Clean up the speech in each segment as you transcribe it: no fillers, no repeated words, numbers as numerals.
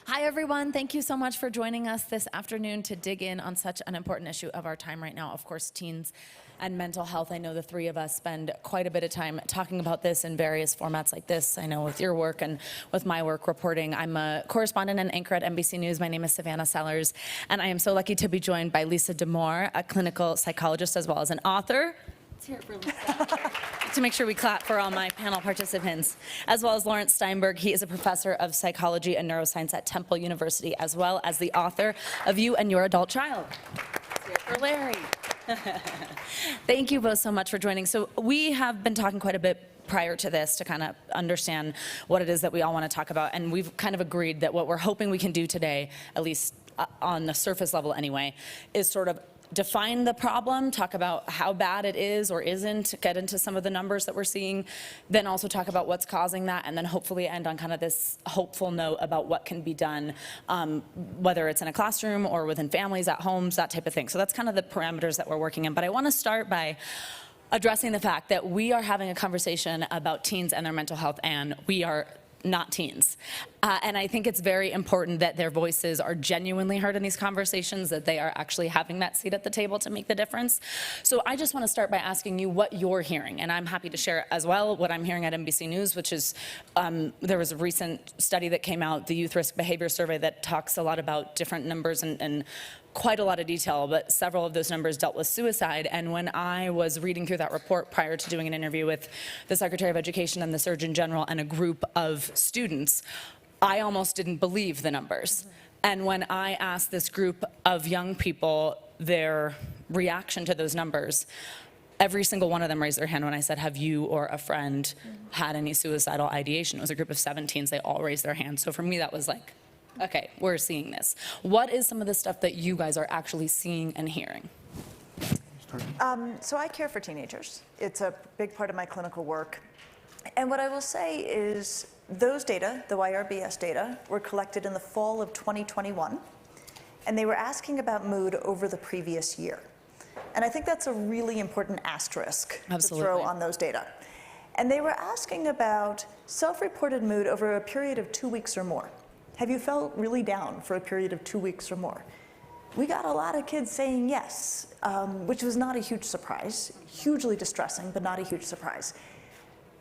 Hi, everyone. Thank you so much for joining us this afternoon to dig in on such an important issue of our time right now. Of course, teens and mental health. I know the three of us spend quite a bit of time talking about this in various formats like this. I know with your work and with my work reporting. I'm a correspondent and anchor at NBC News. My name is Savannah Sellers, and I am so lucky to be joined by Lisa D'Amour, a clinical psychologist as well as an author. Let's hear it for Lisa. To make sure we clap for all my panel participants, as well as Lawrence Steinberg. He is a professor of psychology and neuroscience at Temple University, as well as the author of You and Your Adult Child. Let's hear it for Larry. Thank you both so much for joining. So we have been talking quite a bit prior to this to kind of understand what it is that we all want to talk about, and we've kind of agreed that what we're hoping we can do today, at least on the surface level anyway, is sort of define the problem, talk about how bad it is or isn't, get into some of the numbers that we're seeing, then also talk about what's causing that, and then hopefully end on kind of this hopeful note about what can be done, whether it's in a classroom or within families, at homes, that type of thing. So that's kind of the parameters that we're working in. But I want to start by addressing the fact that we are having a conversation about teens and their mental health, and we are not teens. And I think it's very important that their voices are genuinely heard in these conversations, that they are actually having that seat at the table to make the difference. So I just want to start by asking you what you're hearing, and I'm happy to share as well what I'm hearing at NBC News, which is there was a recent study that came out, the Youth Risk Behavior Survey, that talks a lot about different numbers and quite a lot of detail, but several of those numbers dealt with suicide. And when I was reading through that report prior to doing an interview with the Secretary of Education and the Surgeon General and a group of students, I almost didn't believe the numbers. And when I asked this group of young people their reaction to those numbers, every single one of them raised their hand when I said, have you or a friend had any suicidal ideation? It was a group of 17s, they all raised their hands. So for me, that was like, okay, we're seeing this. What is some of the stuff that you guys are actually seeing and hearing? So I care for teenagers. It's a big part of my clinical work. And what I will say is those data, the YRBS data, were collected in the fall of 2021, and they were asking about mood over the previous year. And I think that's a really important asterisk to throw on those data. And they were asking about self-reported mood over a period of 2 weeks or more. Have you felt really down for a period of 2 weeks or more? We got a lot of kids saying yes, which was not a huge surprise, hugely distressing, but not a huge surprise.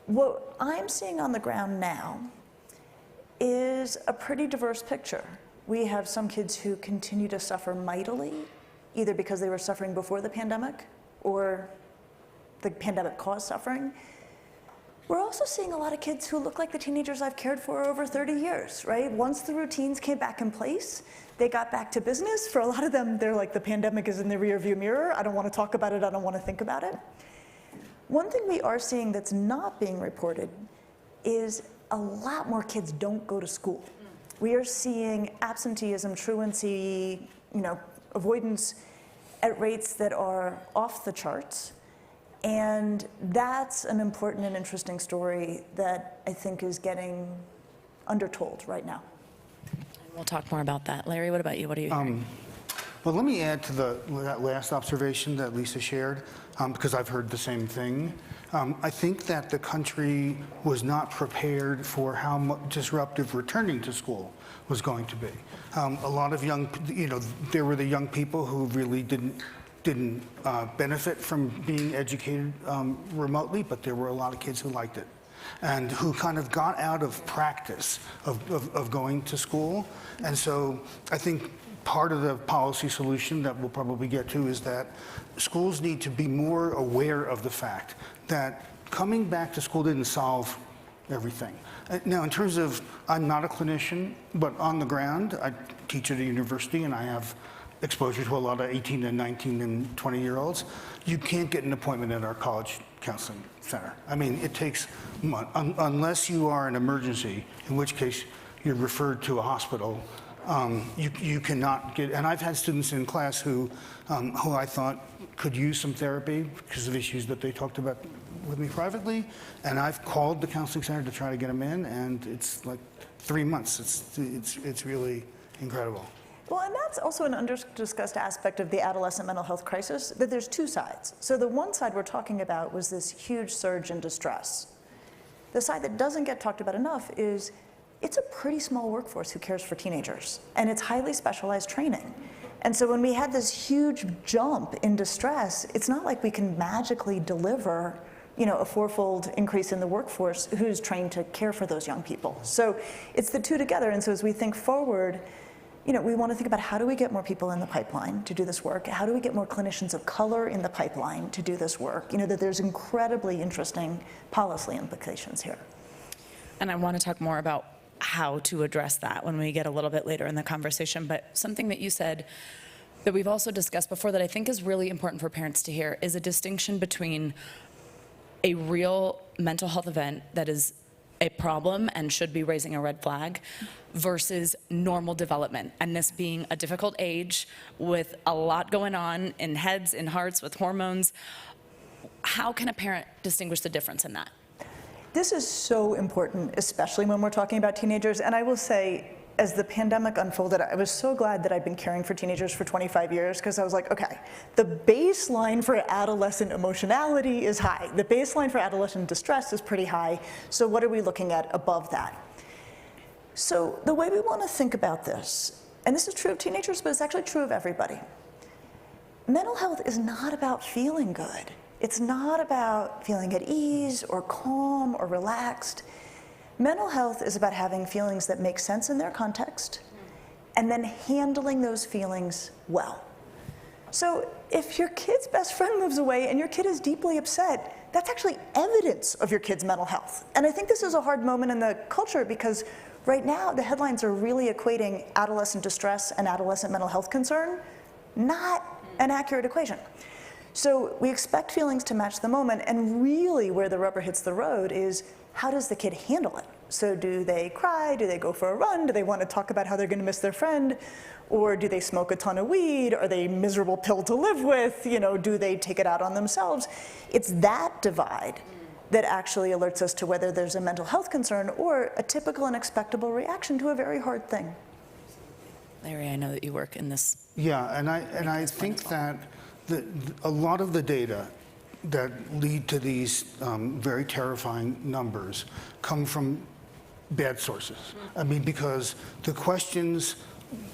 What I'm seeing on the ground now is a pretty diverse picture. We have some kids who continue to suffer mightily, either because they were suffering before the pandemic or the pandemic caused suffering. We're also seeing a lot of kids who look like the teenagers I've cared for over 30 years, right? Once the routines came back in place, they got back to business. For a lot of them, they're like, the pandemic is in the rearview mirror. I don't want to talk about it. I don't want to think about it. One thing we are seeing that's not being reported is a lot more kids don't go to school. We are seeing absenteeism, truancy, avoidance at rates that are off the charts. And that's an important and interesting story that I think is getting undertold right now. We'll talk more about that. Larry, what about you? What are you hearing? Well, let me add to that last observation that Lisa shared, because I've heard the same thing. I think that the country was not prepared for how disruptive returning to school was going to be. A lot of young, there were the young people who really didn't benefit from being educated remotely, but there were a lot of kids who liked it and who kind of got out of practice of going to school. And so I think part of the policy solution that we'll probably get to is that schools need to be more aware of the fact that coming back to school didn't solve everything. Now, in terms of, I'm not a clinician, but on the ground, I teach at a university and I have exposure to a lot of 18 and 19 and 20-year-olds. You can't get an appointment at our college counseling center. I mean, it takes months, unless you are an emergency, in which case you're referred to a hospital. You cannot get, and I've had students in class who I thought could use some therapy because of issues that they talked about with me privately, and I've called the counseling center to try to get them in, and it's like 3 months. It's really incredible. Well, and that's also an under-discussed aspect of the adolescent mental health crisis, that there's two sides. So the one side we're talking about was this huge surge in distress. The side that doesn't get talked about enough is it's a pretty small workforce who cares for teenagers, and it's highly specialized training. And so when we had this huge jump in distress, it's not like we can magically deliver, you know, a fourfold increase in the workforce who's trained to care for those young people. So it's the two together. And so as we think forward, you know, we want to think about how do we get more people in the pipeline to do this work? How do we get more clinicians of color in the pipeline to do this work? You know, that there's incredibly interesting policy implications here. And I want to talk more about how to address that when we get a little bit later in the conversation. But something that you said that we've also discussed before that I think is really important for parents to hear is a distinction between a real mental health event that is a problem and should be raising a red flag versus normal development. And this being a difficult age with a lot going on in heads, in hearts, with hormones. How can a parent distinguish the difference in that? This is so important, especially when we're talking about teenagers. And I will say, as the pandemic unfolded, I was so glad that I've been caring for teenagers for 25 years, because I was like, okay, the baseline for adolescent emotionality is high. The baseline for adolescent distress is pretty high. So what are we looking at above that? So the way we want to think about this, and this is true of teenagers, but it's actually true of everybody. Mental health is not about feeling good. It's not about feeling at ease or calm or relaxed. Mental health is about having feelings that make sense in their context and then handling those feelings well. So if your kid's best friend moves away and your kid is deeply upset, that's actually evidence of your kid's mental health. And I think this is a hard moment in the culture because right now the headlines are really equating adolescent distress and adolescent mental health concern, not an accurate equation. So we expect feelings to match the moment, and really where the rubber hits the road is how does the kid handle it? So do they cry? Do they go for a run? Do they want to talk about how they're going to miss their friend? Or do they smoke a ton of weed? Are they a miserable pill to live with? You know, do they take it out on themselves? It's that divide that actually alerts us to whether there's a mental health concern or a typical and expectable reaction to a very hard thing. Larry, I know that you work in this. Yeah, and I think that a lot of the data that lead to these very terrifying numbers come from bad sources. I mean, because the questions,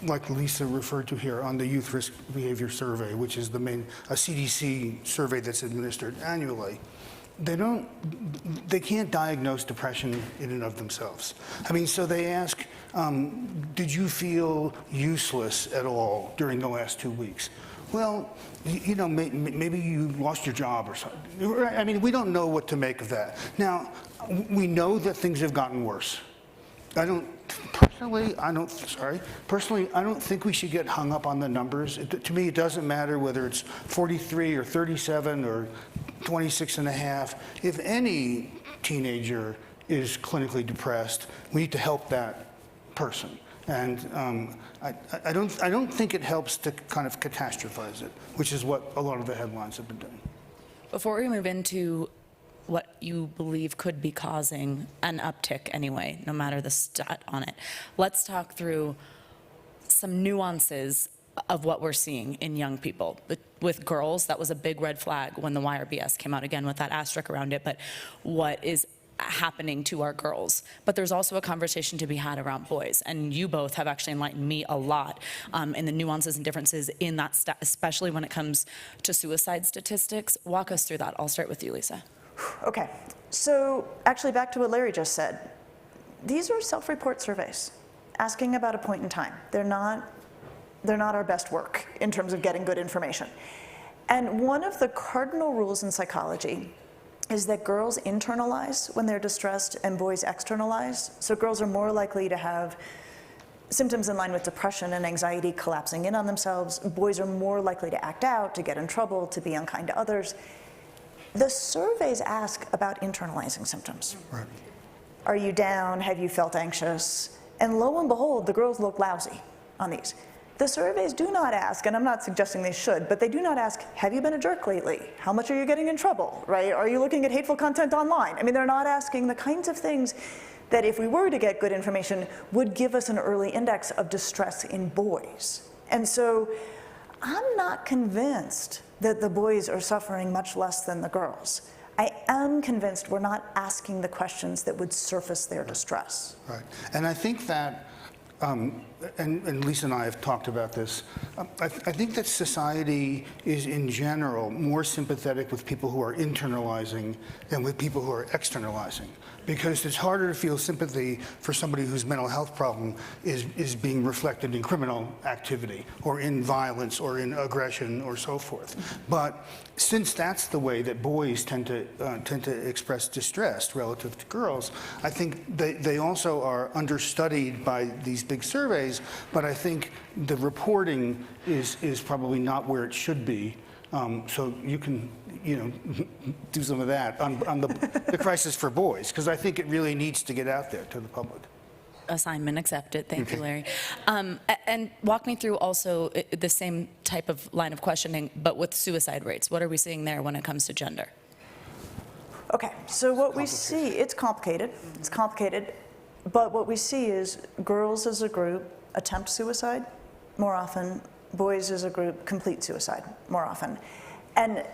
like Lisa referred to here on the Youth Risk Behavior Survey, which is a CDC survey that's administered annually, they can't diagnose depression in and of themselves. I mean, so they ask, did you feel useless at all during the last 2 weeks? Well, you know, maybe you lost your job or something. I mean, we don't know what to make of that. Now, we know that things have gotten worse. Personally, I don't think we should get hung up on the numbers. To me, it doesn't matter whether it's 43 or 37 or 26 and a half. If any teenager is clinically depressed, we need to help that person. And I don't think it helps to kind of catastrophize it, which is what a lot of the headlines have been doing. Before we move into what you believe could be causing an uptick anyway, no matter the stat on it, let's talk through some nuances of what we're seeing in young people. With girls, that was a big red flag when the YRBS came out, again with that asterisk around it, but what is happening to our girls. But there's also a conversation to be had around boys, and you both have actually enlightened me a lot in the nuances and differences in that, especially when it comes to suicide statistics. Walk us through that. I'll start with you, Lisa. Okay, so actually back to what Larry just said. These are self-report surveys asking about a point in time. They're not our best work in terms of getting good information. And one of the cardinal rules in psychology is that girls internalize when they're distressed and boys externalize. So girls are more likely to have symptoms in line with depression and anxiety collapsing in on themselves. Boys are more likely to act out, to get in trouble, to be unkind to others. The surveys ask about internalizing symptoms. Right. Are you down? Have you felt anxious? And lo and behold, the girls look lousy on these. The surveys do not ask, and I'm not suggesting they should, but they do not ask, have you been a jerk lately? How much are you getting in trouble, right? Are you looking at hateful content online? I mean, they're not asking the kinds of things that if we were to get good information would give us an early index of distress in boys. And so I'm not convinced that the boys are suffering much less than the girls. I am convinced we're not asking the questions that would surface their distress. Right. And I think that, and Lisa and I have talked about this, I think that society is in general more sympathetic with people who are internalizing than with people who are externalizing. Because it's harder to feel sympathy for somebody whose mental health problem is being reflected in criminal activity or in violence or in aggression or so forth. But since that's the way that boys tend to express distress relative to girls, I think they also are understudied by these big surveys, but I think the reporting is probably not where it should be. So you can, do some of that on the crisis for boys, because I think it really needs to get out there to the public. Assignment accepted. Thank you, Larry. And walk me through also the same type of line of questioning, but with suicide rates. What are we seeing there when it comes to gender? Okay, so what we see, it's complicated, but what we see is girls as a group attempt suicide more often, boys as a group complete suicide more often. And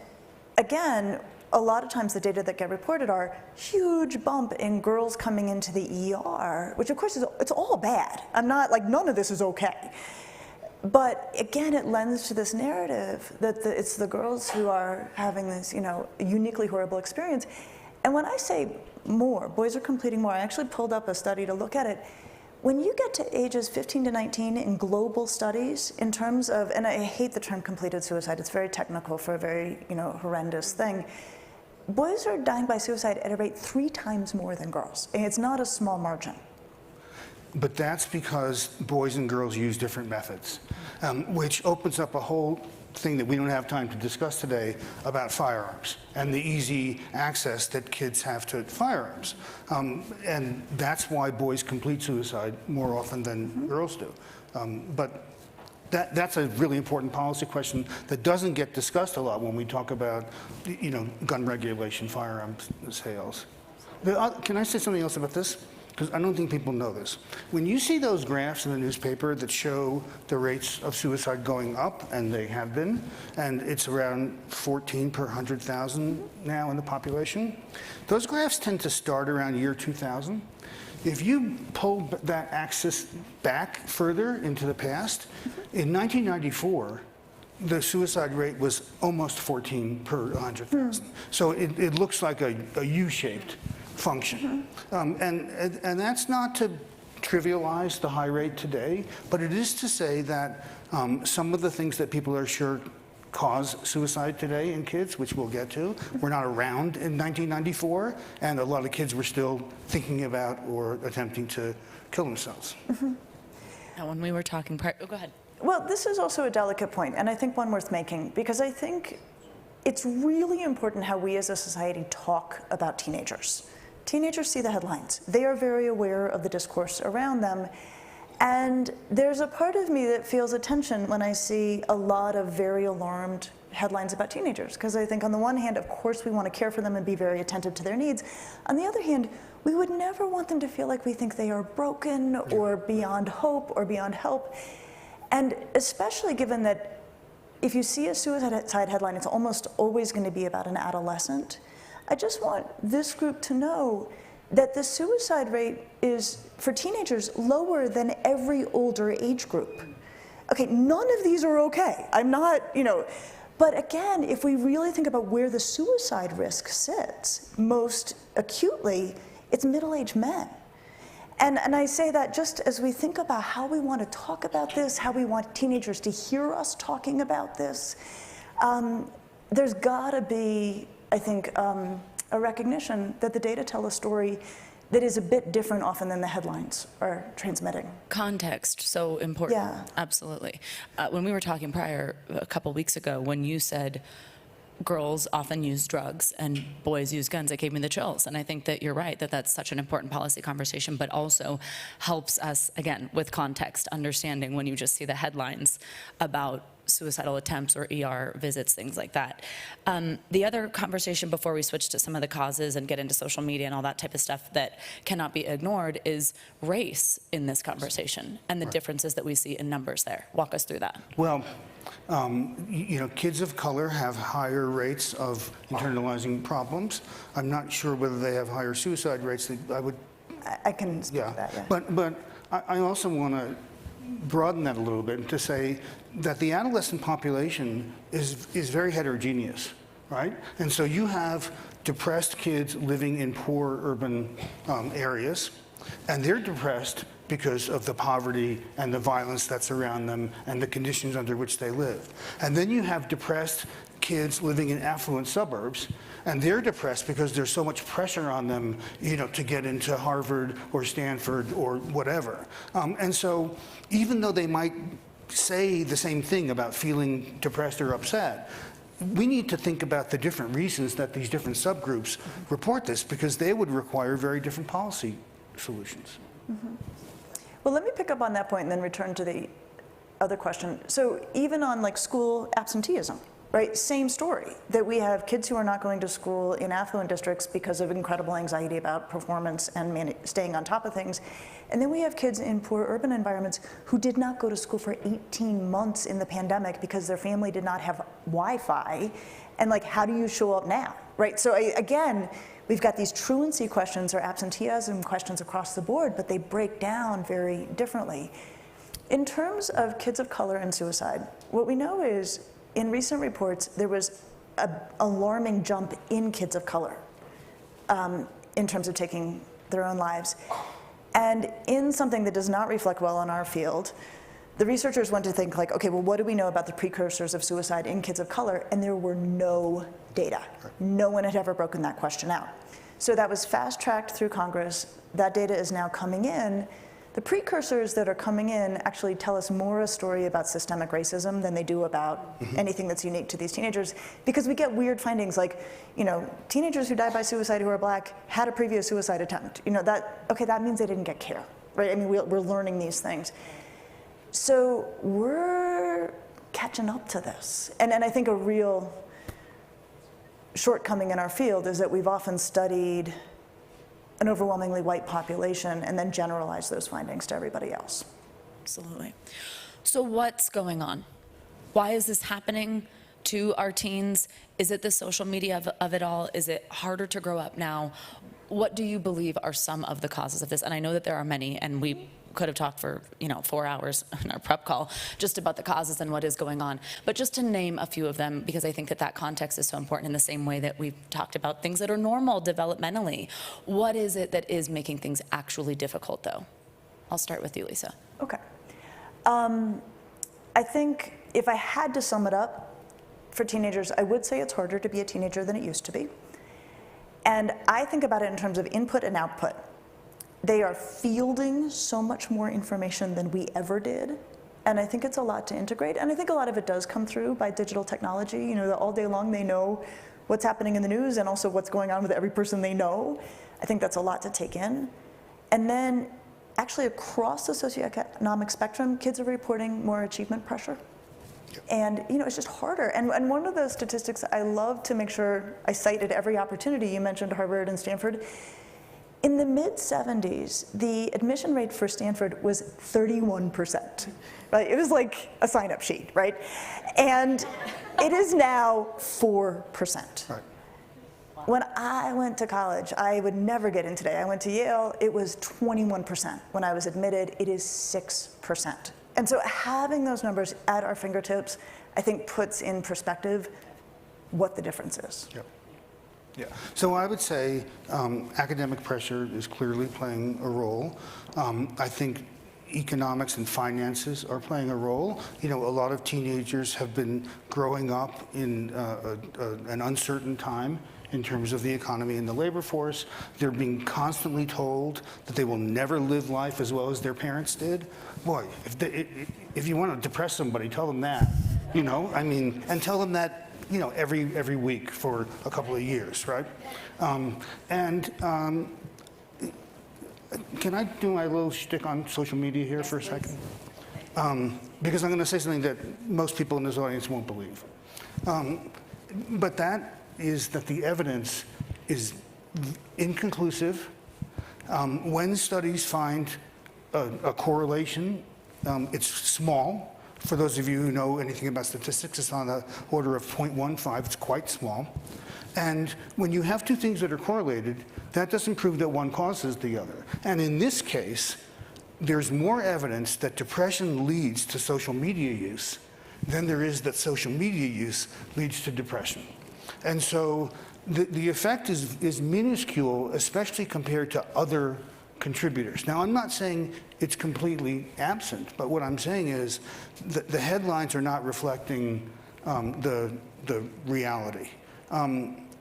again, a lot of times the data that get reported are huge bump in girls coming into the ER, which of course it's all bad. I'm not like, none of this is okay. But again, it lends to this narrative that it's the girls who are having this, uniquely horrible experience. And when I say more, boys are completing more, I actually pulled up a study to look at it. When you get to ages 15 to 19 in global studies, in terms of, and I hate the term completed suicide, it's very technical for a very, horrendous thing. Boys are dying by suicide at a rate 3 times more than girls. And it's not a small margin. But that's because boys and girls use different methods, which opens up a whole thing that we don't have time to discuss today about firearms and the easy access that kids have to firearms. And that's why boys complete suicide more often than girls do. But that's a really important policy question that doesn't get discussed a lot when we talk about, gun regulation, firearms sales. Can I say something else about this? Because I don't think people know this. When you see those graphs in the newspaper that show the rates of suicide going up, and they have been, and it's around 14 per 100,000 now in the population, those graphs tend to start around year 2000. If you pull that axis back further into the past, in 1994, the suicide rate was almost 14 per 100,000. So it looks like a U-shaped function. And that's not to trivialize the high rate today, but it is to say that some of the things that people are sure cause suicide today in kids, which we'll get to, were not around in 1994, and a lot of kids were still thinking about or attempting to kill themselves. Now, when we were talking, go ahead. Well, this is also a delicate point, and I think one worth making, because I think it's really important how we as a society talk about teenagers. Teenagers see the headlines. They are very aware of the discourse around them. And there's a part of me that feels a tension when I see a lot of very alarmed headlines about teenagers. Because I think on the one hand, of course, we want to care for them and be very attentive to their needs. On the other hand, we would never want them to feel like we think they are broken or beyond hope or beyond help. And especially given that if you see a suicide headline, it's almost always going to be about an adolescent. I just want this group to know that the suicide rate is, for teenagers, lower than every older age group. Okay, none of these are okay. I'm not, but again, if we really think about where the suicide risk sits most acutely, it's middle-aged men. And I say that just as we think about how we want to talk about this, how we want teenagers to hear us talking about this, there's gotta be, I think, a recognition that the data tell a story that is a bit different often than the headlines are transmitting. Context, so important. Yeah. Absolutely. When we were talking prior, a couple weeks ago, when you said girls often use drugs and boys use guns, it gave me the chills. And I think that you're right, that that's such an important policy conversation, but also helps us, again, with context, understanding when you just see the headlines about suicidal attempts or ER visits, things like that. The other conversation before we switch to some of the causes and get into social media and all that type of stuff that cannot be ignored is race in this conversation and the differences that we see in numbers there. Walk us through that. Well, kids of color have higher rates of internalizing problems. I'm not sure whether they have higher suicide rates. I can speak to that, yeah. But I also want to broaden that a little bit to say that the adolescent population is very heterogeneous, right? And so you have depressed kids living in poor urban areas, and they're depressed because of the poverty and the violence that's around them and the conditions under which they live. And then you have depressed kids living in affluent suburbs, and they're depressed because there's so much pressure on them, to get into Harvard or Stanford or whatever. And so even though they might say the same thing about feeling depressed or upset, we need to think about the different reasons that these different subgroups report this, because they would require very different policy solutions. Mm-hmm. Well, let me pick up on that point and then return to the other question. So even on school absenteeism, right? Same story, that we have kids who are not going to school in affluent districts because of incredible anxiety about performance and staying on top of things. And then we have kids in poor urban environments who did not go to school for 18 months in the pandemic because their family did not have Wi-Fi. And how do you show up now, right? So again, we've got these truancy questions or absenteeism questions across the board, but they break down very differently. In terms of kids of color and suicide, what we know is in recent reports, there was an alarming jump in kids of color in terms of taking their own lives. And in something that does not reflect well on our field, the researchers went to think okay, well, what do we know about the precursors of suicide in kids of color? And there were no data. No one had ever broken that question out. So that was fast-tracked through Congress. That data is now coming in. The precursors that are coming in actually tell us more a story about systemic racism than they do about anything that's unique to these teenagers, because we get weird findings teenagers who die by suicide who are Black had a previous suicide attempt. That means they didn't get care, right? I mean, we're learning these things. So we're catching up to this. And I think a real shortcoming in our field is that we've often studied an overwhelmingly white population and then generalize those findings to everybody else. Absolutely. So what's going on? Why is this happening to our teens? Is it the social media of it all? Is it harder to grow up now? What do you believe are some of the causes of this? And I know that there are many, and we could have talked for 4 hours in our prep call just about the causes and what is going on. But just to name a few of them, because I think that context is so important in the same way that we've talked about things that are normal developmentally. What is it that is making things actually difficult, though? I'll start with you, Lisa. Okay. I think if I had to sum it up for teenagers, I would say it's harder to be a teenager than it used to be. And I think about it in terms of input and output. They are fielding so much more information than we ever did. And I think it's a lot to integrate. And I think a lot of it does come through by digital technology. All day long they know what's happening in the news and also what's going on with every person they know. I think that's a lot to take in. And then actually across the socioeconomic spectrum, kids are reporting more achievement pressure. And it's just harder. And one of the statistics I love to make sure I cite at every opportunity, you mentioned Harvard and Stanford. In the mid-'70s, the admission rate for Stanford was 31%. Right? It was like a sign-up sheet, right? And it is now 4%. Right. When I went to college, I would never get in today. I went to Yale, it was 21%. When I was admitted, it is 6%. And so having those numbers at our fingertips, I think puts in perspective what the difference is. Yep. Yeah. So I would say academic pressure is clearly playing a role. I think economics and finances are playing a role. A lot of teenagers have been growing up in an uncertain time in terms of the economy and the labor force. They're being constantly told that they will never live life as well as their parents did. Boy, if you want to depress somebody, tell them that, and tell them that every week for a couple of years, right? Can I do my little shtick on social media here for a second? because I'm going to say something that most people in this audience won't believe. But that is that the evidence is inconclusive. When studies find a correlation, it's small. For those of you who know anything about statistics, it's on the order of 0.15. It's quite small. And when you have two things that are correlated, that doesn't prove that one causes the other. And in this case, there's more evidence that depression leads to social media use than there is that social media use leads to depression. And so the effect is minuscule, especially compared to other contributors. Now, I'm not saying it's completely absent, but what I'm saying is that the headlines are not reflecting the reality.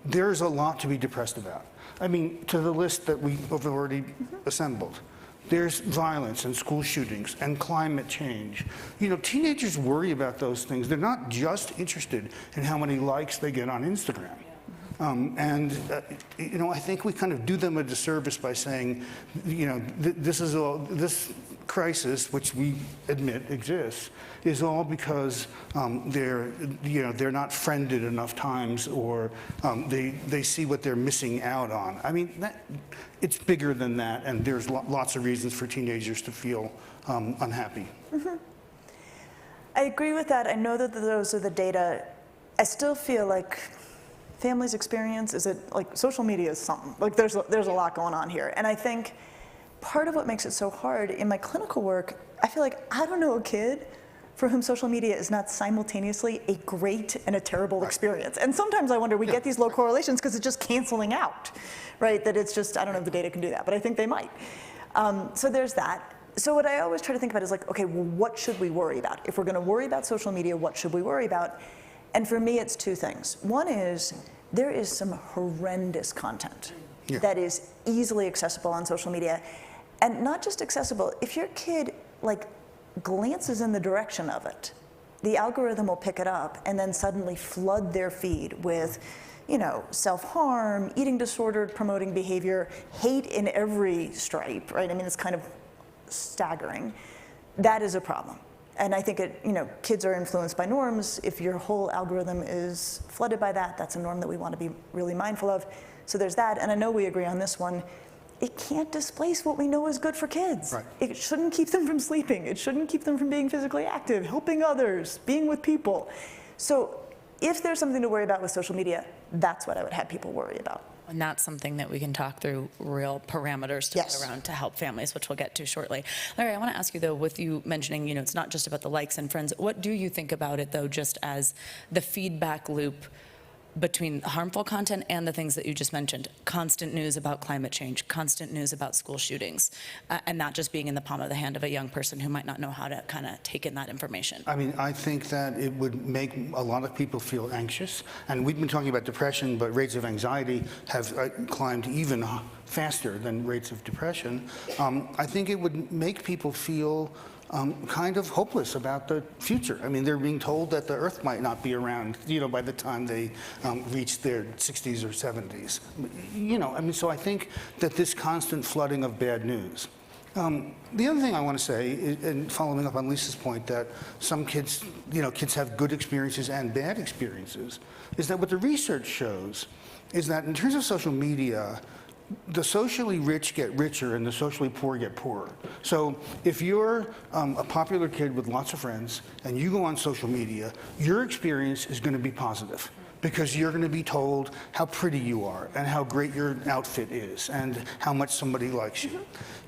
There's a lot to be depressed about. I mean, to the list that we have already assembled. There's violence and school shootings and climate change. You know, teenagers worry about those things. They're not just interested in how many likes they get on Instagram. You know, I think we kind of do them a disservice by saying, you know, this crisis, which we admit exists, is all because they're not friended enough times, or they see what they're missing out on. I mean, it's bigger than that, and there's lots of reasons for teenagers to feel unhappy. Mm-hmm. I agree with that. I know that those are the data. I still feel like family's experience is like social media is something. Like there's a lot going on here. And I think part of what makes it so hard in my clinical work, I feel like I don't know a kid for whom social media is not simultaneously a great and a terrible experience. And sometimes I wonder, we get these low correlations because it's just canceling out, right? That it's just, I don't know if the data can do that, but I think they might. So there's that. So what I always try to think about is like, okay, well, what should we worry about? If we're gonna worry about social media, what should we worry about? And for me, it's two things. One is, there is some horrendous content that is easily accessible on social media. And not just accessible, if your kid like glances in the direction of it, the algorithm will pick it up and then suddenly flood their feed with, you know, self-harm, eating disordered, promoting behavior, hate in every stripe, right? I mean, it's kind of staggering. That is a problem. And I think kids are influenced by norms. If your whole algorithm is flooded by that, that's a norm that we want to be really mindful of. So there's that, and I know we agree on this one. It can't displace what we know is good for kids. Right. It shouldn't keep them from sleeping. It shouldn't keep them from being physically active, helping others, being with people. So if there's something to worry about with social media, that's what I would have people worry about. And that's something that we can talk through real parameters to get around to help families, which we'll get to shortly. Larry, I want to ask you, though, with you mentioning, you know, it's not just about the likes and friends. What do you think about it, though, just as the feedback loop between harmful content and the things that you just mentioned? Constant news about climate change, constant news about school shootings, and not just being in the palm of the hand of a young person who might not know how to kind of take in that information. I mean, I think that it would make a lot of people feel anxious. And we've been talking about depression, but rates of anxiety have climbed even faster than rates of depression. I think it would make people feel kind of hopeless about the future. I mean, they're being told that the Earth might not be around, you know, by the time they reach their 60s or 70s. You know, I mean, so I think that this constant flooding of bad news. The other thing I want to say, and following up on Lisa's point, that some kids, you know, kids have good experiences and bad experiences, is that what the research shows is that in terms of social media, the socially rich get richer and the socially poor get poorer. So if you're a popular kid with lots of friends and you go on social media, your experience is going to be positive because you're going to be told how pretty you are and how great your outfit is and how much somebody likes you.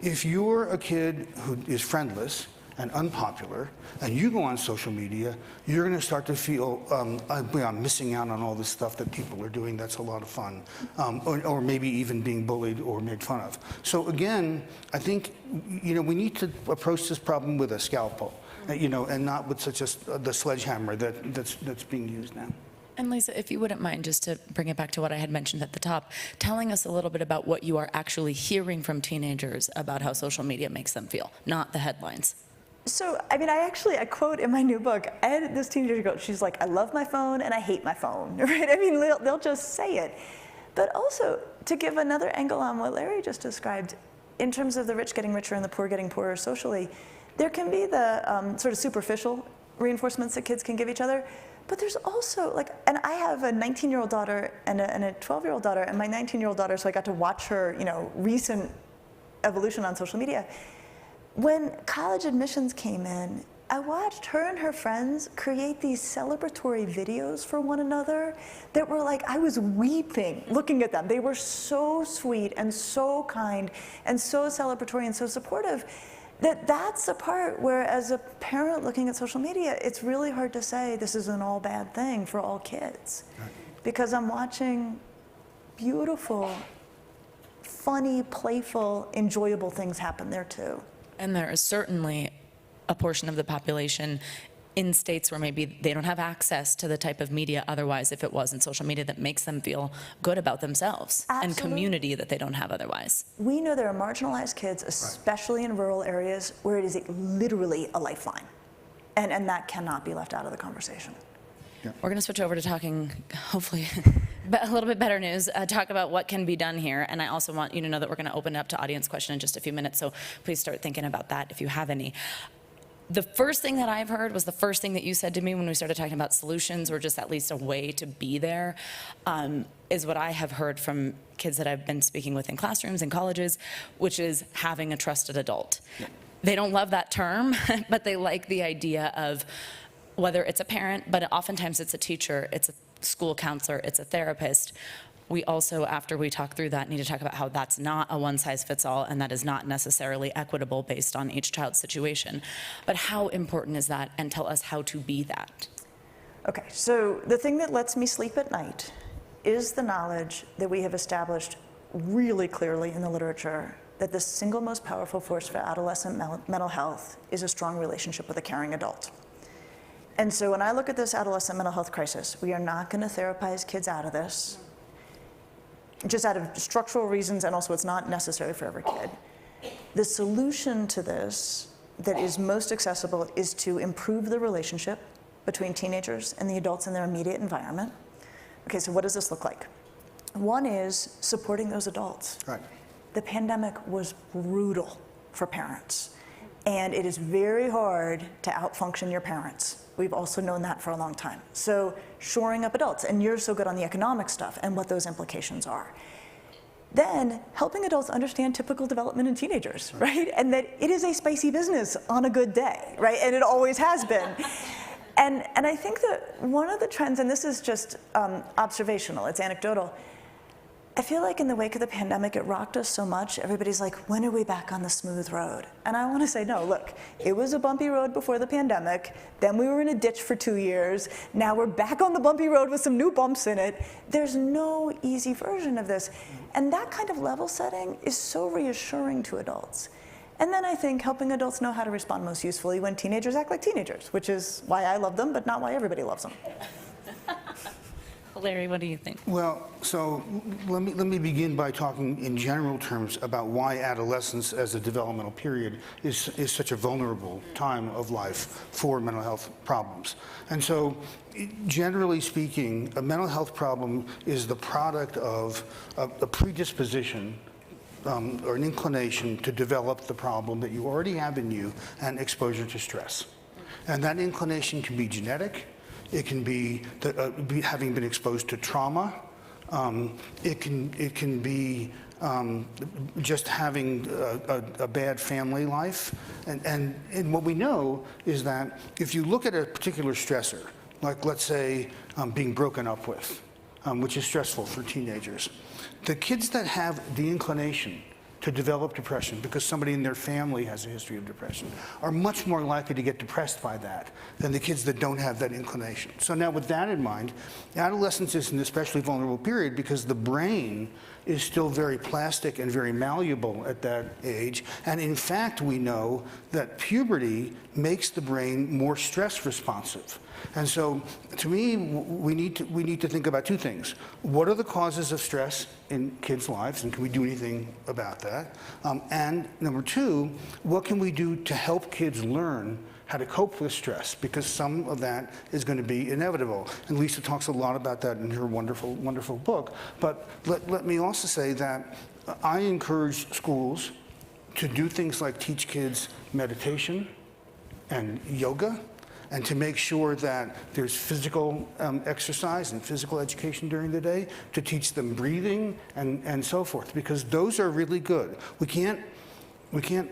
If you're a kid who is friendless and unpopular, and you go on social media, you're going to start to feel, I'm missing out on all this stuff that people are doing that's a lot of fun, or maybe even being bullied or made fun of. So again, I think, you know, we need to approach this problem with a scalpel, you know, and not with such the sledgehammer that's being used now. And Lisa, if you wouldn't mind, just to bring it back to what I had mentioned at the top, telling us a little bit about what you are actually hearing from teenagers about how social media makes them feel, not the headlines. So, I mean, I quote in my new book, I had this teenager go, she's like, I love my phone and I hate my phone, right? I mean, they'll just say it. But also, to give another angle on what Larry just described, in terms of the rich getting richer and the poor getting poorer socially, There can be the sort of superficial reinforcements that kids can give each other, but there's also like, and I have a 19-year-old daughter and a 12-year-old daughter, and my 19-year-old daughter, so I got to watch her, recent evolution on social media. When college admissions came in, I watched her and her friends create these celebratory videos for one another that were like, I was weeping looking at them. They were so sweet and so kind and so celebratory and so supportive. That's the part where, as a parent looking at social media, it's really hard to say this is an all bad thing for all kids. Right. Because I'm watching beautiful, funny, playful, enjoyable things happen there too. And there is certainly a portion of the population in states where maybe they don't have access to the type of media otherwise, if it wasn't social media, that makes them feel good about themselves. Absolutely. And community that they don't have otherwise. We know there are marginalized kids, especially in rural areas, where it is literally a lifeline. And that cannot be left out of the conversation. Yeah. We're going to switch over to talking, hopefully, a little bit better news, talk about what can be done here. And I also want you to know that we're going to open it up to audience question in just a few minutes, so please start thinking about that if you have any. The first thing that I've heard was the first thing that you said to me when we started talking about solutions, or just at least a way to be there, is what I have heard from kids that I've been speaking with in classrooms and colleges, which is having a trusted adult. Yeah. They don't love that term, but they like the idea of whether it's a parent, but oftentimes it's a teacher, it's a school counselor, it's a therapist. We also, after we talk through that, need to talk about how that's not a one-size-fits-all, and that is not necessarily equitable based on each child's situation. But how important is that, and tell us how to be that? Okay, so the thing that lets me sleep at night is the knowledge that we have established really clearly in the literature that the single most powerful force for adolescent mental health is a strong relationship with a caring adult. And so when I look at this adolescent mental health crisis, we are not going to therapize kids out of this, just out of structural reasons, and also it's not necessary for every kid. The solution to this that is most accessible is to improve the relationship between teenagers and the adults in their immediate environment. Okay, so what does this look like? One is supporting those adults. Right. The pandemic was brutal for parents, and it is very hard to outfunction your parents. We've also known that for a long time. So shoring up adults, and you're so good on the economic stuff and what those implications are. Then helping adults understand typical development in teenagers, right? And that it is a spicy business on a good day, right? And it always has been. And I think that one of the trends, and this is just observational, it's anecdotal, I feel like in the wake of the pandemic, it rocked us so much. Everybody's like, when are we back on the smooth road? And I want to say, no, look, it was a bumpy road before the pandemic. Then we were in a ditch for 2 years. Now we're back on the bumpy road with some new bumps in it. There's no easy version of this. And that kind of level setting is so reassuring to adults. And then I think helping adults know how to respond most usefully when teenagers act like teenagers, which is why I love them, but not why everybody loves them. Larry, what do you think? Well, so let me begin by talking in general terms about why adolescence as a developmental period is such a vulnerable time of life for mental health problems. And so, generally speaking, a mental health problem is the product of a predisposition or an inclination to develop the problem that you already have in you and exposure to stress. And that inclination can be genetic. It can be having been exposed to trauma. It can be just having a bad family life. And what we know is that if you look at a particular stressor, like let's say being broken up with, which is stressful for teenagers, the kids that have the inclination to develop depression because somebody in their family has a history of depression are much more likely to get depressed by that than the kids that don't have that inclination. So now with that in mind, adolescence is an especially vulnerable period because the brain is still very plastic and very malleable at that age. And in fact, we know that puberty makes the brain more stress responsive. And so, to me, we need to think about two things. What are the causes of stress in kids' lives, and can we do anything about that? And number two, what can we do to help kids learn how to cope with stress? Because some of that is going to be inevitable. And Lisa talks a lot about that in her wonderful, wonderful book. But let me also say that I encourage schools to do things like teach kids meditation, and yoga, and to make sure that there's physical exercise and physical education during the day, to teach them breathing and so forth, because those are really good. We can't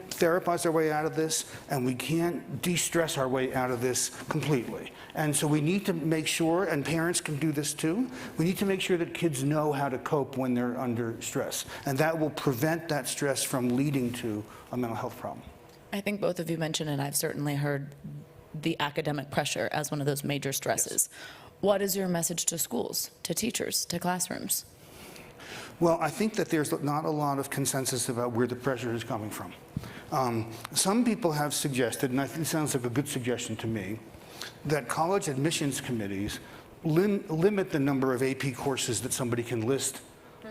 therapize our way out of this, and we can't de-stress our way out of this completely. And so we need to make sure, and parents can do this too, we need to make sure that kids know how to cope when they're under stress. And that will prevent that stress from leading to a mental health problem. I think both of you mentioned, and I've certainly heard the academic pressure as one of those major stresses. Yes. What is your message to schools, to teachers, to classrooms? Well, I think that there's not a lot of consensus about where the pressure is coming from. Some people have suggested, and I think it sounds like a good suggestion to me, that college admissions committees limit the number of AP courses that somebody can list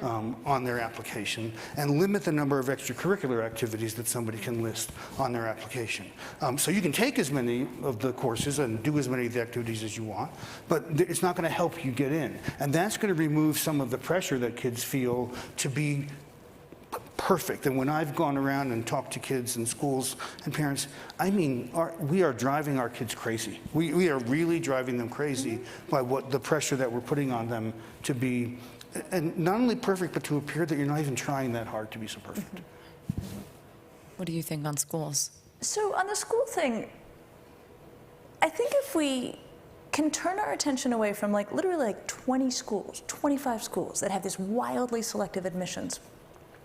on their application, and limit the number of extracurricular activities that somebody can list on their application. So you can take as many of the courses and do as many of the activities as you want, but it's not going to help you get in. And that's going to remove some of the pressure that kids feel to be perfect. And when I've gone around and talked to kids in schools and parents, I mean, we are driving our kids crazy. We are really driving them crazy by what the pressure that we're putting on them to be, and not only perfect, but to appear that you're not even trying that hard to be so perfect. What do you think on schools? So on the school thing, I think if we can turn our attention away from literally 20 schools, 25 schools that have this wildly selective admissions,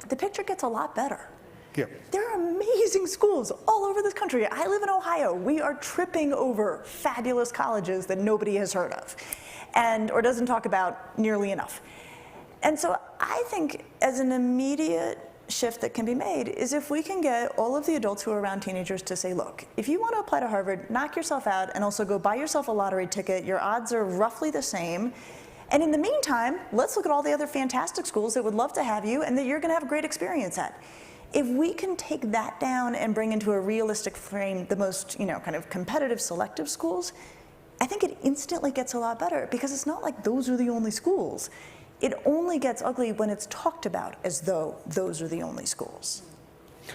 the picture gets a lot better. Yeah. There are amazing schools all over this country. I live in Ohio. We are tripping over fabulous colleges that nobody has heard of or doesn't talk about nearly enough. And so I think as an immediate shift that can be made is if we can get all of the adults who are around teenagers to say, look, if you want to apply to Harvard, knock yourself out and also go buy yourself a lottery ticket. Your odds are roughly the same. And in the meantime, let's look at all the other fantastic schools that would love to have you and that you're going to have a great experience at. If we can take that down and bring into a realistic frame the most, kind of competitive selective schools, I think it instantly gets a lot better, because it's not like those are the only schools. It only gets ugly when it's talked about as though those are the only schools.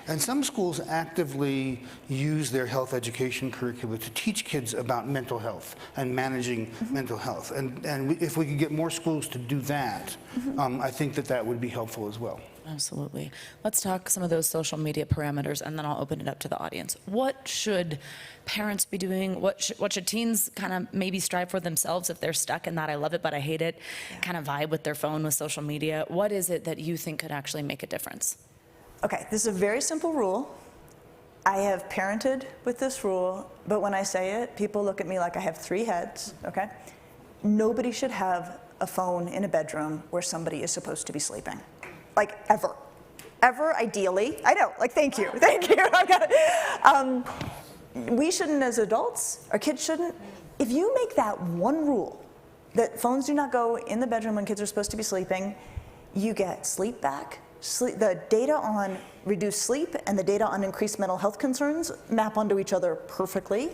And some schools actively use their health education curricula to teach kids about mental health and managing mental health. And if we could get more schools to do that, I think that would be helpful as well. Absolutely. Let's talk some of those social media parameters, and then I'll open it up to the audience. What should parents be doing? What should teens kind of maybe strive for themselves if they're stuck in that I love it but I hate it kind of vibe with their phone, with social media? What is it that you think could actually make a difference? Okay, this is a very simple rule. I have parented with this rule, but when I say it, people look at me like I have 3 heads, okay? Nobody should have a phone in a bedroom where somebody is supposed to be sleeping. Ever. Ever, ideally. I know, thank you. We shouldn't as adults, our kids shouldn't. If you make that one rule, that phones do not go in the bedroom when kids are supposed to be sleeping, you get sleep back. The data on reduced sleep and the data on increased mental health concerns map onto each other perfectly.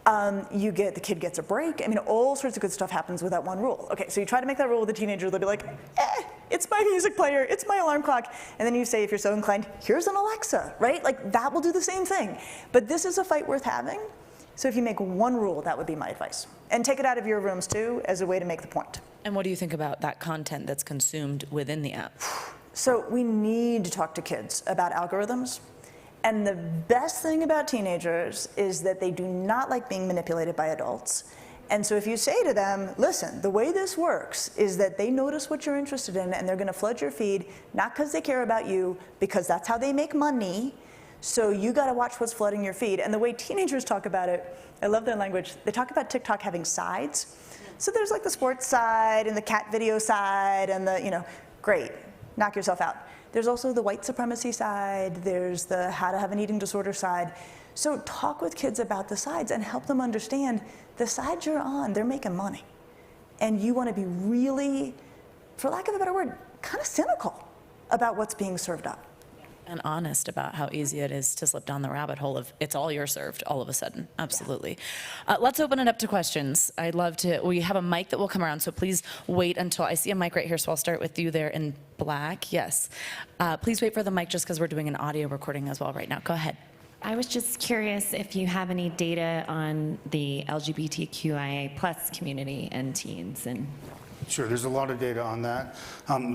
The kid gets a break. I mean, all sorts of good stuff happens with that one rule. Okay, so you try to make that rule with a teenager, they'll be like, it's my music player, it's my alarm clock. And then you say, if you're so inclined, here's an Alexa, right? That will do the same thing. But this is a fight worth having. So if you make one rule, that would be my advice. And take it out of your rooms too, as a way to make the point. And what do you think about that content that's consumed within the app? So we need to talk to kids about algorithms. And the best thing about teenagers is that they do not like being manipulated by adults. And so if you say to them, listen, the way this works is that they notice what you're interested in and they're going to flood your feed, not because they care about you, because that's how they make money. So you got to watch what's flooding your feed. And the way teenagers talk about it, I love their language. They talk about TikTok having sides. So there's the sports side and the cat video side and the, great, knock yourself out. There's also the white supremacy side. There's the how to have an eating disorder side. So talk with kids about the sides and help them understand the sides you're on, they're making money. And you want to be really, for lack of a better word, kind of cynical about what's being served up. And honest about how easy it is to slip down the rabbit hole of it's all you're served all of a sudden. Absolutely. Yeah. Let's open it up to questions. I'd love to, we have a mic that will come around, so please wait until, I see a mic right here, so I'll start with you there in black. Yes. Please wait for the mic just because we're doing an audio recording as well right now. Go ahead. I was just curious if you have any data on the LGBTQIA plus community and teens. And Sure, there's a lot of data on that.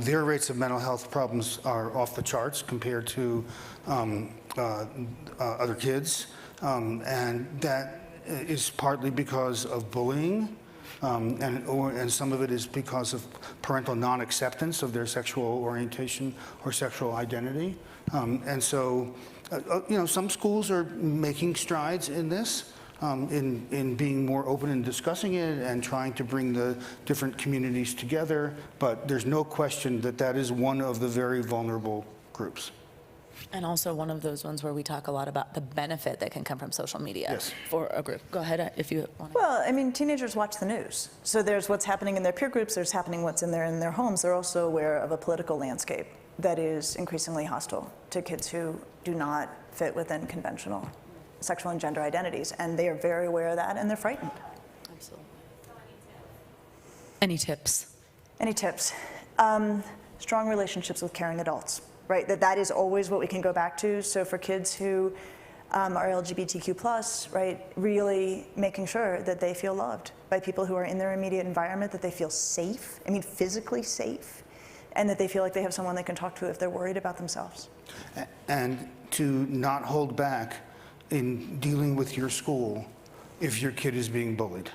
Their rates of mental health problems are off the charts compared to other kids. And that is partly because of bullying, and some of it is because of parental non-acceptance of their sexual orientation or sexual identity. And so, some schools are making strides in this, in being more open and discussing it and trying to bring the different communities together. But there's no question that that is one of the very vulnerable groups. And also one of those ones where we talk a lot about the benefit that can come from social media Yes. for a group. Go ahead if you want to. Well, I mean, teenagers watch the news. So there's what's happening in their peer groups, there's happening what's in their homes. They're also aware of a political landscape that is increasingly hostile to kids who do not fit within conventional sexual and gender identities. And they are very aware of that, and they're frightened. Absolutely. Any tips? Any tips? Strong relationships with caring adults, right? That is always what we can go back to. So for kids who are LGBTQ+, right, really making sure that they feel loved by people who are in their immediate environment, that they feel safe, I mean physically safe, and that they feel like they have someone they can talk to if they're worried about themselves. And to not hold back in dealing with your school if your kid is being bullied.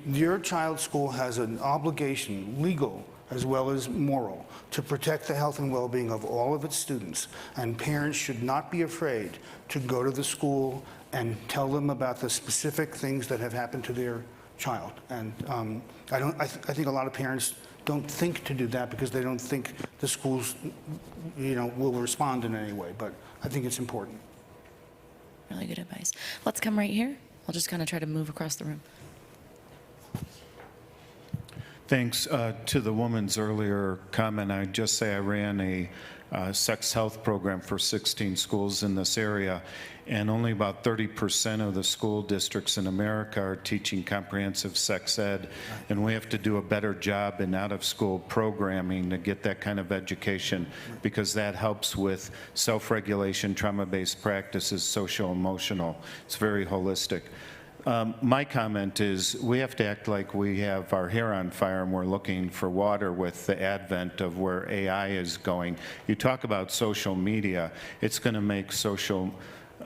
Your child's school has an obligation, legal as well as moral, to protect the health and well-being of all of its students. And parents should not be afraid to go to the school and tell them about the specific things that have happened to their child. And I think a lot of parents don't think to do that because they don't think the schools, will respond in any way. But I think it's important. Really good advice. Let's come right here. I'll just kind of try to move across the room. Thanks to the woman's earlier comment. I'd just say I ran a sex health program for 16 schools in this area, and only about 30% of the school districts in America are teaching comprehensive sex ed, and we have to do a better job in out-of-school programming to get that kind of education, because that helps with self-regulation, trauma-based practices, social-emotional. It's very holistic. My comment is we have to act like we have our hair on fire and we're looking for water with the advent of where AI is going. You talk about social media, it's going to make social,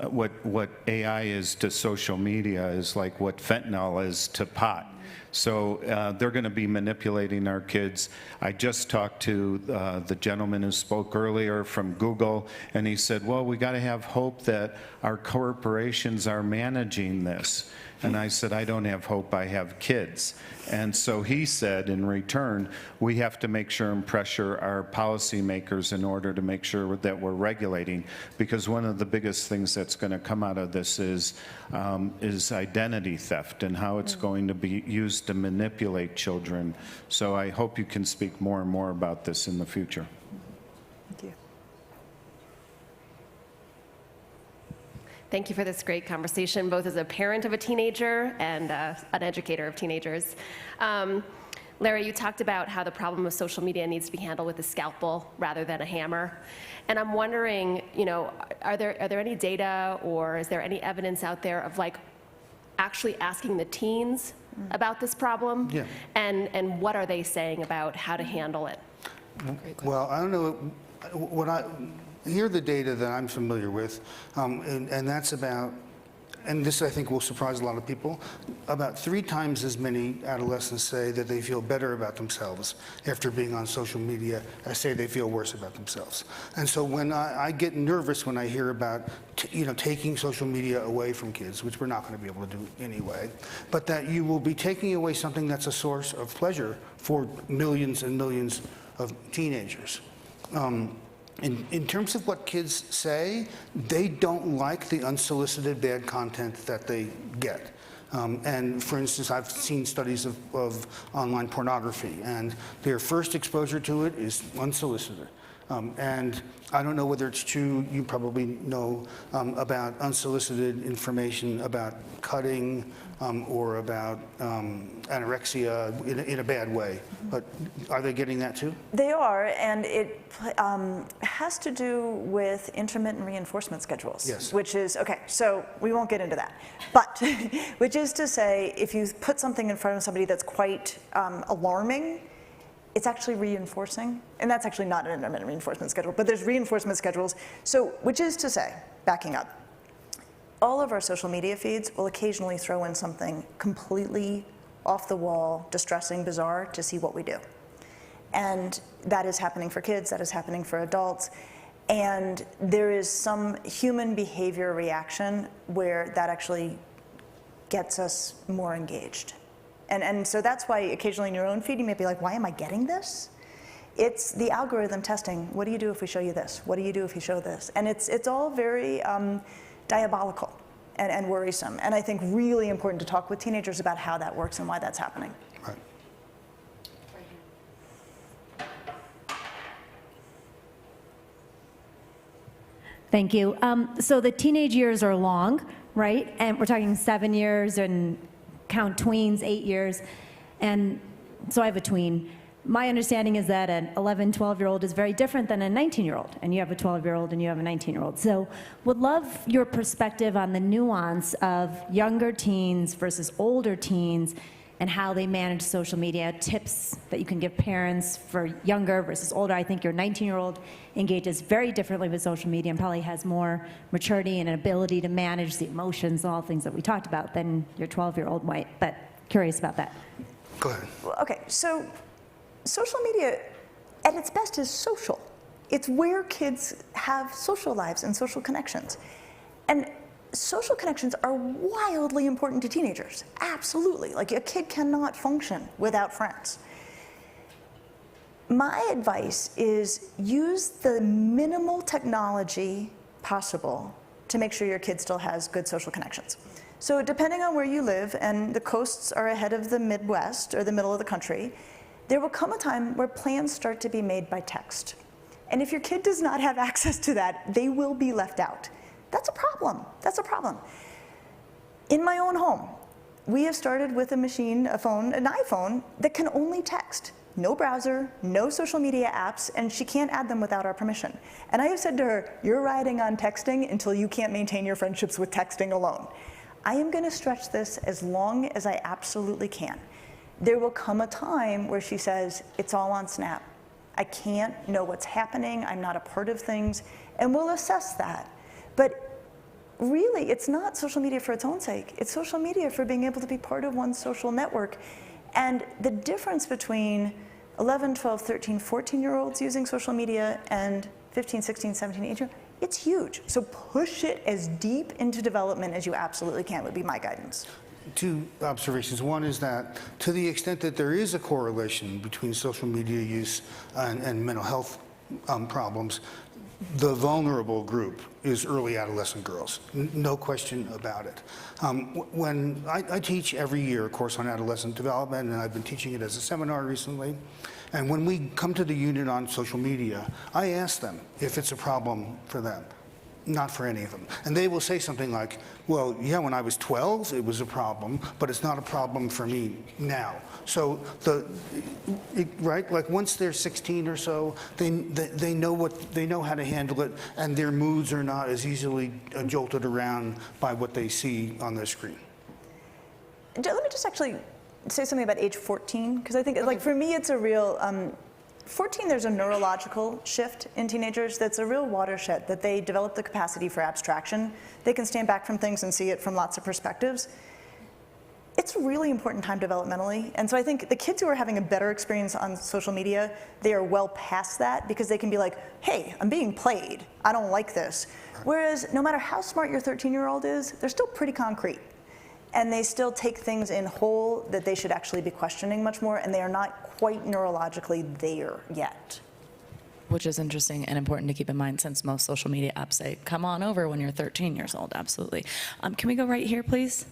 what AI is to social media is like what fentanyl is to pot. So they're going to be manipulating our kids. I just talked to the gentleman who spoke earlier from Google, and he said, well, we got to have hope that our corporations are managing this. And I said, I don't have hope, I have kids. And so he said, in return, we have to make sure and pressure our policymakers in order to make sure that we're regulating, because one of the biggest things that's going to come out of this is identity theft and how it's going to be used to manipulate children. So I hope you can speak more and more about this in the future. Thank you. Thank you for this great conversation, both as a parent of a teenager and an educator of teenagers. Larry, you talked about how the problem of social media needs to be handled with a scalpel rather than a hammer. And I'm wondering, are there any data or is there any evidence out there of actually asking the teens about this problem? Yeah. And what are they saying about how to handle it? Well, I don't know. Here are the data that I'm familiar with, and that's about, and this I think will surprise a lot of people, about 3 times as many adolescents say that they feel better about themselves after being on social media as say they feel worse about themselves. And so when I get nervous when I hear about taking social media away from kids, which we're not going to be able to do anyway, but that you will be taking away something that's a source of pleasure for millions and millions of teenagers. In terms of what kids say, they don't like the unsolicited bad content that they get. And for instance, I've seen studies of online pornography, and their first exposure to it is unsolicited. And I don't know whether it's true, you probably know about unsolicited information about cutting or about anorexia in a bad way. But are they getting that too? They are, and it has to do with intermittent reinforcement schedules. Yes. Which is, okay, so we won't get into that. But, which is to say, if you put something in front of somebody that's quite alarming, it's actually reinforcing. And that's actually not an intermittent reinforcement schedule, but there's reinforcement schedules. So, which is to say, backing up, all of our social media feeds will occasionally throw in something completely off the wall, distressing, bizarre, to see what we do. And that is happening for kids, that is happening for adults. And there is some human behavior reaction where that actually gets us more engaged. And so that's why occasionally in your own feed you may be like, why am I getting this? It's the algorithm testing. What do you do if we show you this? What do you do if you show this? And it's all very diabolical and worrisome. And I think really important to talk with teenagers about how that works and why that's happening. Right. Thank you. So the teenage years are long, right? And we're talking 7 years and count tweens, 8 years. And so I have a tween. My understanding is that an 11, 12-year-old is very different than a 19-year-old. And you have a 12-year-old and you have a 19-year-old. So would love your perspective on the nuance of younger teens versus older teens and how they manage social media, tips that you can give parents for younger versus older. I think your 19-year-old engages very differently with social media and probably has more maturity and an ability to manage the emotions and all the things that we talked about than your 12-year-old might, but curious about that. Go ahead. Well, okay, so social media at its best is social. It's where kids have social lives and social connections. And social connections are wildly important to teenagers, absolutely. Like a kid cannot function without friends. My advice is use the minimal technology possible to make sure your kid still has good social connections. So depending on where you live, and the coasts are ahead of the Midwest or the middle of the country, there will come a time where plans start to be made by text. And if your kid does not have access to that, they will be left out. That's a problem. That's a problem. In my own home, we have started with a machine, a phone, an iPhone that can only text. No browser, no social media apps, and she can't add them without our permission. And I have said to her, you're riding on texting until you can't maintain your friendships with texting alone. I am going to stretch this as long as I absolutely can. There will come a time where she says, it's all on Snap. I can't know what's happening. I'm not a part of things. And we'll assess that. But really, it's not social media for its own sake. It's social media for being able to be part of one's social network. And the difference between 11, 12, 13, 14-year-olds using social media and 15, 16, 17, 18, it's huge. So push it as deep into development as you absolutely can would be my guidance. Two observations. One is that to the extent that there is a correlation between social media use and mental health problems, the vulnerable group is early adolescent girls, no question about it. When I teach every year a course on adolescent development, and I've been teaching it as a seminar recently, and when we come to the unit on social media, I ask them if it's a problem for them. Not for any of them. And they will say something like, well, yeah, when I was 12, it was a problem, but it's not a problem for me now. So, right? Like once they're 16 or so, they know how to handle it, and their moods are not as easily jolted around by what they see on the screen. Let me just actually say something about age 14, because I think, like, for me, it's a real, 14, there's a neurological shift in teenagers that's a real watershed, that they develop the capacity for abstraction. They can stand back from things and see it from lots of perspectives. It's a really important time developmentally. And so I think the kids who are having a better experience on social media, they are well past that because they can be like, hey, I'm being played. I don't like this. Whereas no matter how smart your 13-year-old is, they're still pretty concrete. And they still take things in whole that they should actually be questioning much more, and they are not quite neurologically there yet. Which is interesting and important to keep in mind since most social media apps say, come on over when you're 13 years old, absolutely. Can we go right here, please?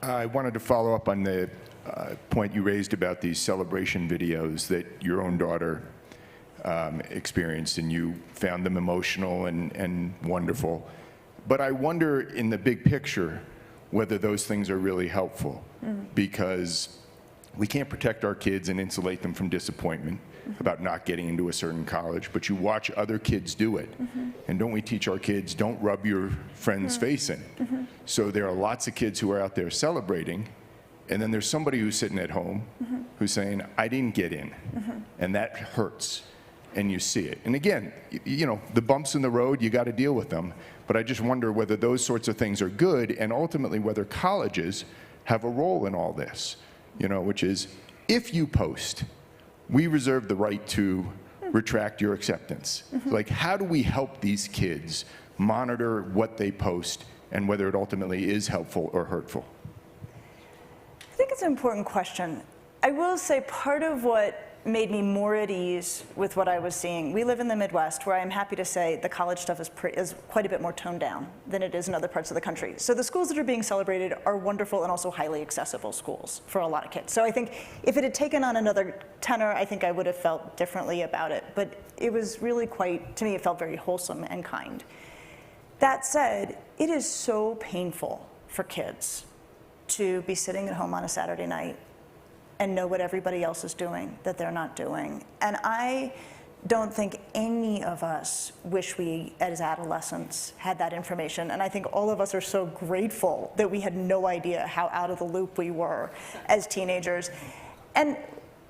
I wanted to follow up on the point you raised about these celebration videos that your own daughter experienced, and you found them emotional and wonderful. But I wonder, in the big picture, whether those things are really helpful, because we can't protect our kids and insulate them from disappointment about not getting into a certain college, but you watch other kids do it. And don't we teach our kids, don't rub your friend's face in? So there are lots of kids who are out there celebrating, and then there's somebody who's sitting at home who's saying, I didn't get in, and that hurts, and you see it. And again, you know, the bumps in the road, you got to deal with them, but I just wonder whether those sorts of things are good, and ultimately whether colleges have a role in all this, you know, which is, if you post, we reserve the right to retract your acceptance. Like, how do we help these kids monitor what they post and whether it ultimately is helpful or hurtful? I think it's an important question. I will say part of what made me more at ease with what I was seeing, we live in the Midwest, where I'm happy to say the college stuff is quite a bit more toned down than it is in other parts of the country. So the schools that are being celebrated are wonderful and also highly accessible schools for a lot of kids. So I think if it had taken on another tenor, I think I would have felt differently about it. But it was really quite, to me, it felt very wholesome and kind. That said, it is so painful for kids to be sitting at home on a Saturday night and know what everybody else is doing that they're not doing. And I don't think any of us wish we, as adolescents, had that information. And I think all of us are so grateful that we had no idea how out of the loop we were as teenagers. And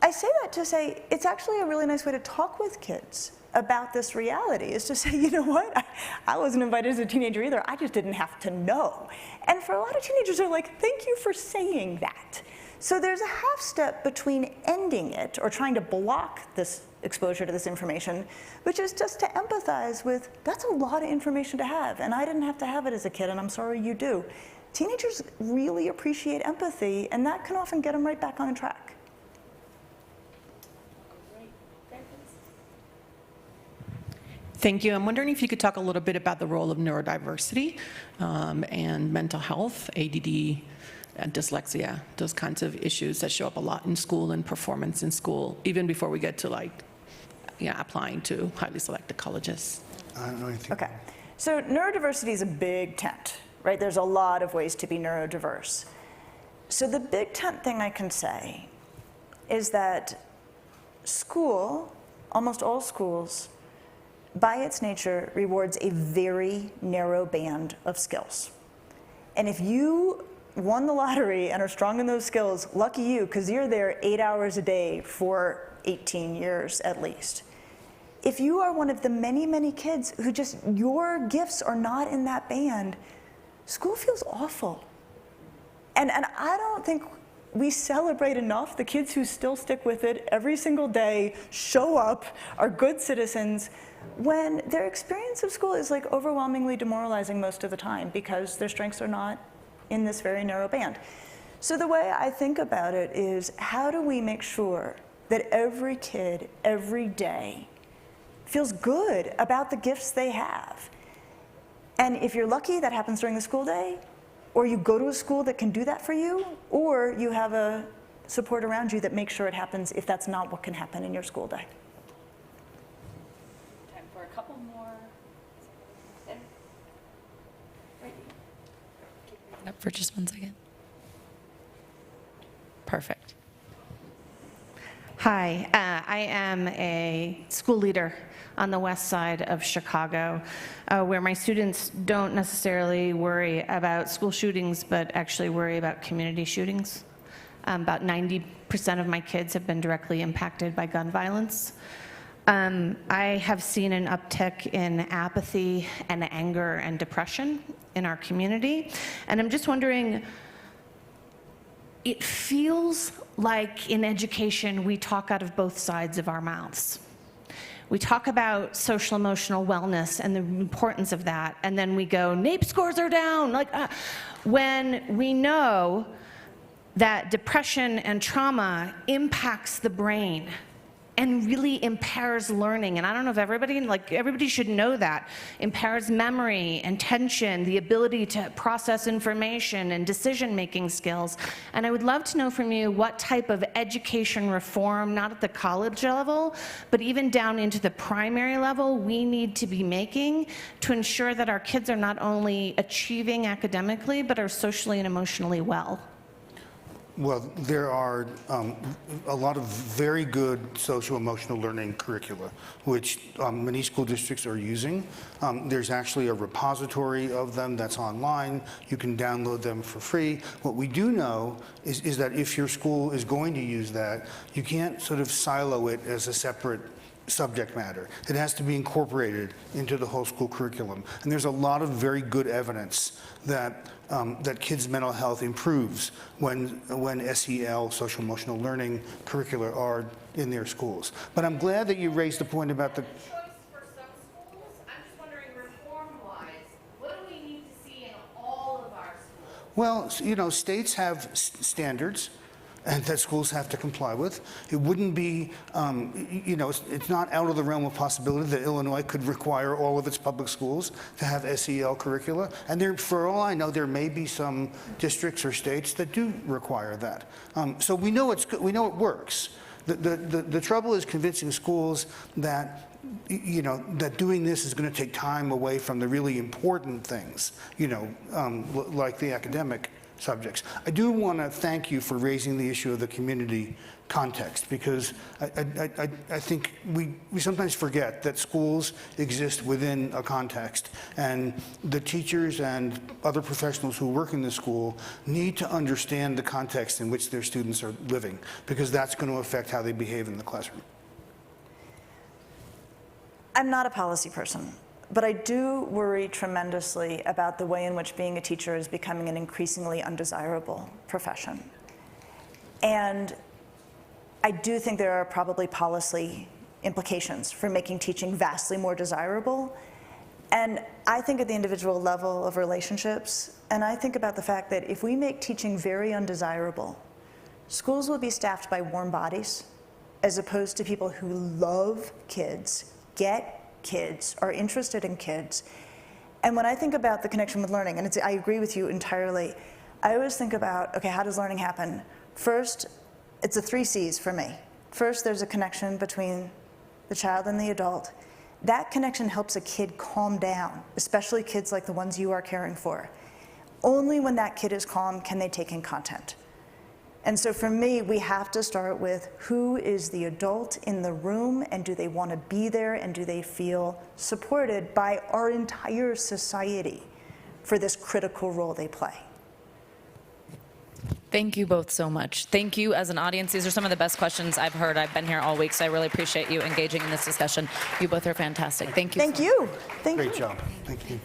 I say that to say it's actually a really nice way to talk with kids about this reality, is to say, you know what, I wasn't invited as a teenager either, I just didn't have to know. And for a lot of teenagers, they're like, thank you for saying that. So there's a half step between ending it or trying to block this exposure to this information, which is just to empathize with, that's a lot of information to have, and I didn't have to have it as a kid, and I'm sorry you do. Teenagers really appreciate empathy, and that can often get them right back on track. Thank you. I'm wondering if you could talk a little bit about the role of neurodiversity and mental health, ADD, and dyslexia, those kinds of issues that show up a lot in school and performance in school, even before we get to applying to highly selected colleges. I don't know anything. Okay, so neurodiversity is a big tent, right? There's a lot of ways to be neurodiverse. So the big tent thing I can say is that school, almost all schools, by its nature, rewards a very narrow band of skills. And if you won the lottery and are strong in those skills, lucky you, because you're there 8 hours a day for 18 years at least. If you are one of the many, many kids who just, your gifts are not in that band, school feels awful. And I don't think we celebrate enough the kids who still stick with it every single day, show up, are good citizens, when their experience of school is like overwhelmingly demoralizing most of the time because their strengths are not in this very narrow band. So the way I think about it is, how do we make sure that every kid, every day, feels good about the gifts they have? And if you're lucky, that happens during the school day, or you go to a school that can do that for you, or you have a support around you that makes sure it happens if that's not what can happen in your school day. Time for a couple more. Up for just 1 second. Perfect. Hi, I am a school leader on the west side of Chicago, where my students don't necessarily worry about school shootings, but actually worry about community shootings. About 90% of my kids have been directly impacted by gun violence. I have seen an uptick in apathy and anger and depression in our community, and I'm just wondering, it feels like in education we talk out of both sides of our mouths. We talk about social emotional wellness and the importance of that, and then we go, NAEP scores are down, when we know that depression and trauma impacts the brain and really impairs learning. And I don't know if everybody should know that. Impairs memory, attention, the ability to process information and decision-making skills. And I would love to know from you what type of education reform, not at the college level, but even down into the primary level, we need to be making to ensure that our kids are not only achieving academically, but are socially and emotionally well. Well, there are a lot of very good social-emotional learning curricula, which many school districts are using. There's actually a repository of them that's online. You can download them for free. What we do know is that if your school is going to use that, you can't sort of silo it as a separate subject matter. It has to be incorporated into the whole school curriculum. And there's a lot of very good evidence that that kids' mental health improves when SEL, social emotional learning curricula are in their schools. But I'm glad that you raised the point about the choice for some schools. I'm just wondering, reform-wise, what do we need to see in all of our schools? Well, you know, states have standards and that schools have to comply with. It wouldn't be, you know, it's not out of the realm of possibility that Illinois could require all of its public schools to have SEL curricula. And there, for all I know, there may be some districts or states that do require that. So we know we know it works. The trouble is convincing schools that, you know, that doing this is going to take time away from the really important things, you know, like the academic subjects. I do want to thank you for raising the issue of the community context, because I think we sometimes forget that schools exist within a context, and the teachers and other professionals who work in the school need to understand the context in which their students are living, because that's going to affect how they behave in the classroom. I'm not a policy person, but I do worry tremendously about the way in which being a teacher is becoming an increasingly undesirable profession. And I do think there are probably policy implications for making teaching vastly more desirable. And I think at the individual level of relationships, and I think about the fact that if we make teaching very undesirable, schools will be staffed by warm bodies as opposed to people who love kids, get kids, are interested in kids. And when I think about the connection with learning, and I agree with you entirely, I always think about, okay, how does learning happen? First, it's the 3 C's for me. First, there's a connection between the child and the adult. That connection helps a kid calm down, especially kids like the ones you are caring for. Only when that kid is calm can they take in content. And so for me, we have to start with who is the adult in the room, and do they want to be there, and do they feel supported by our entire society for this critical role they play. Thank you both so much. Thank you as an audience. These are some of the best questions I've heard. I've been here all week, so I really appreciate you engaging in this discussion. You both are fantastic. Thank you. Thank you. Thank you. Great job. Thank you.